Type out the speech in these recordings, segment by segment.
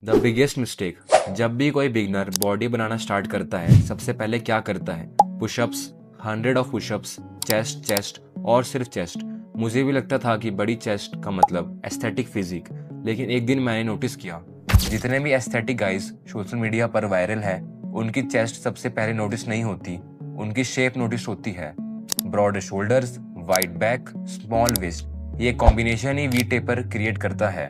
The biggest mistake. जब भी कोई बिगनर बॉडी बनाना स्टार्ट करता है, सबसे पहले क्या करता है? Pushups, 100 of pushups, chest chest और सिर्फ चेस्ट। मुझे भी लगता था कि बड़ी चेस्ट का मतलब एस्थेटिक फिजिक, लेकिन एक दिन मैंने नोटिस किया जितने भी एस्थेटिक गाइज सोशल मीडिया पर वायरल है, उनकी चेस्ट सबसे पहले नोटिस नहीं होती, उनकी शेप नोटिस होती है। Broad shoulders, wide back, small waist, ये कॉम्बिनेशन ही वी टेपर क्रिएट करता है।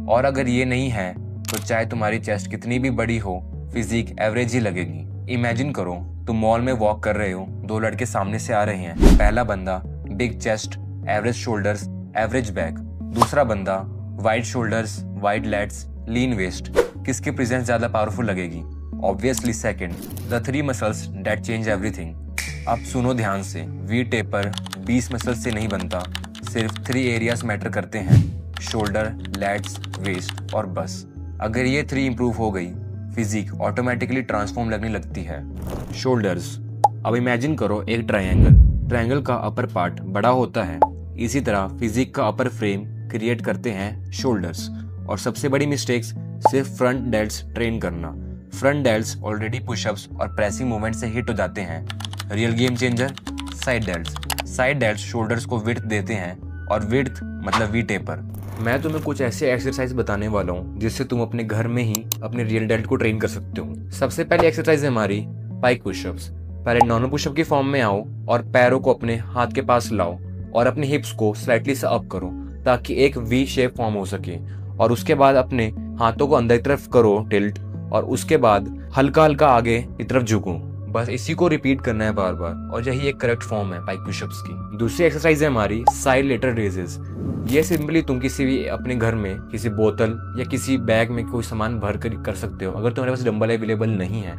और अगर ये नहीं है तो चाहे तुम्हारी चेस्ट कितनी भी बड़ी हो, फिजिक एवरेज ही लगेगी। इमेजिन करो तुम मॉल में वॉक कर रहे हो, दो लड़के सामने से आ रहे हैं। पहला बंदा big chest, average shoulders, average back. दूसरा बंदा wide shoulders, wide lats, lean waist. किसकी प्रेजेंस ज्यादा पावरफुल लगेगी? Obviously second. The 3 muscles that change everything. अब सुनो ध्यान से, वी टेपर 20 मसल्स से नहीं बनता, सिर्फ 3 एरियाज मैटर करते हैं, शोल्डर, लैट्स, वेस्ट और बस। अगर ये 3 इंप्रूव हो गई, फिजिक ऑटोमेटिकली ट्रांसफॉर्म लगने लगती है। शोल्डर्स। अब इमेजिन करो एक ट्रायंगल का अपर पार्ट बड़ा होता है, इसी तरह फिजिक का अपर फ्रेम क्रिएट करते हैं शोल्डर्स। और सबसे बड़ी मिस्टेक्स, सिर्फ फ्रंट डेल्ट्स ट्रेन करना। फ्रंट डेल्ट्स ऑलरेडी पुशअप्स और प्रेसिंग मूवमेंट से हिट हो जाते हैं। Real game changer side delts. Side delts shoulders को विड्थ देते हैं, और विड्थ मतलब वी टेपर। मैं तुम्हें कुछ ऐसे एक्सरसाइज बताने वाला हूँ जिससे तुम अपने घर में ही अपने रियल डेल्ट को ट्रेन कर सकते हो। सबसे पहली एक्सरसाइज है हमारी पाइक पुशअप्स। पहले नॉर्मल पुशअप की फॉर्म में आओ और पैरों को अपने हाथ के पास लाओ और अपने हिप्स को स्लाइटली से अप करो ताकि एक वी शेप फॉर्म हो सके। और उसके बाद अपने हाथों को अंदर की तरफ करो टिल्ट, और उसके बाद हल्का हल्का आगे की तरफ झुको। बस इसी को रिपीट करना है बार बार, और यही एक करेक्ट फॉर्म है पाइक पुशअप्स की। दूसरी एक्सरसाइज है हमारी साइड लेटरल रेजेस। ये सिंपली तुम किसी भी अपने घर में किसी बोतल या किसी बैग में कोई सामान भर कर सकते हो। अगर तुम्हारे पास डंबल अवेलेबल नहीं है,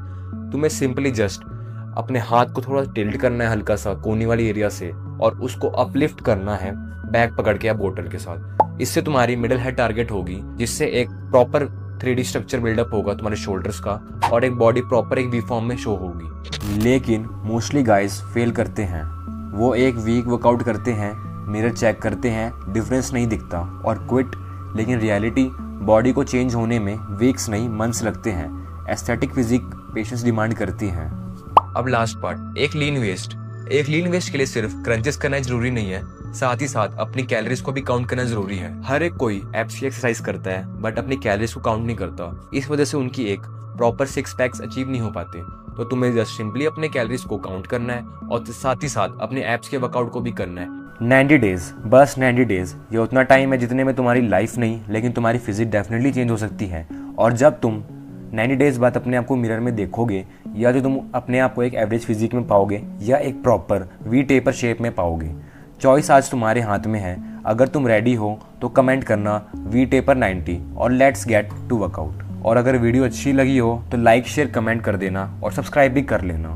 तुम्हें सिंपली जस्ट अपने हाथ को थोड़ा टिल्ट करना है हल्का सा कोनी वाली एरिया से, और उसको अपलिफ्ट करना है बैग पकड़ के या बोतल के साथ। इससे तुम्हारी मिडिल हेड टारगेट होगी, जिससे एक प्रॉपर 3D स्ट्रक्चर बिल्डअप होगा तुम्हारे शोल्डर्स का, और एक बॉडी प्रॉपर एक वी फॉर्म में शो होगी। लेकिन मोस्टली गाइस फेल करते हैं। वो एक वीक वर्कआउट करते हैं, मिरर चेक करते हैं, डिफरेंस नहीं दिखता और क्विट। लेकिन रियलिटी बॉडी को चेंज होने में वीक्स नहीं मंथ्स लगते हैं। एस्थेटिक फिजिक पेशेंस डिमांड करती है। अब लास्ट पार्ट, एक लीन वेस्ट। एक लीन वेस्ट के लिए सिर्फ क्रंचेस करना जरूरी नहीं है, साथ ही साथ अपनी कैलोरीज को भी काउंट करना जरूरी है। हर एक कोई एब्स की एक्सरसाइज करता है बट अपनी कैलोरीज को काउंट नहीं करता, इस वजह से उनकी एक प्रॉपर 6 पैक्स अचीव नहीं हो पाते। तो तुम्हें जस्ट सिंपली अपने कैलोरीज को काउंट करना है और साथ ही साथ अपने एब्स के वर्कआउट को भी करना है। 90 डेज, बस 90 डेज। ये उतना टाइम है जितने में तुम्हारी लाइफ नहीं, लेकिन तुम्हारी फिजिक डेफिनेटली चेंज हो सकती है। और जब तुम 90 डेज बाद अपने आप को मिरर में देखोगे, या तो तुम अपने आप को एक एवरेज फिजिक में पाओगे या एक प्रॉपर वी टेपर शेप में पाओगे। चॉइस आज तुम्हारे हाथ में है। अगर तुम रेडी हो तो कमेंट करना वी टेपर 90 और लेट्स गेट टू वर्कआउट। और अगर वीडियो अच्छी लगी हो तो लाइक शेयर कमेंट कर देना और सब्सक्राइब भी कर लेना।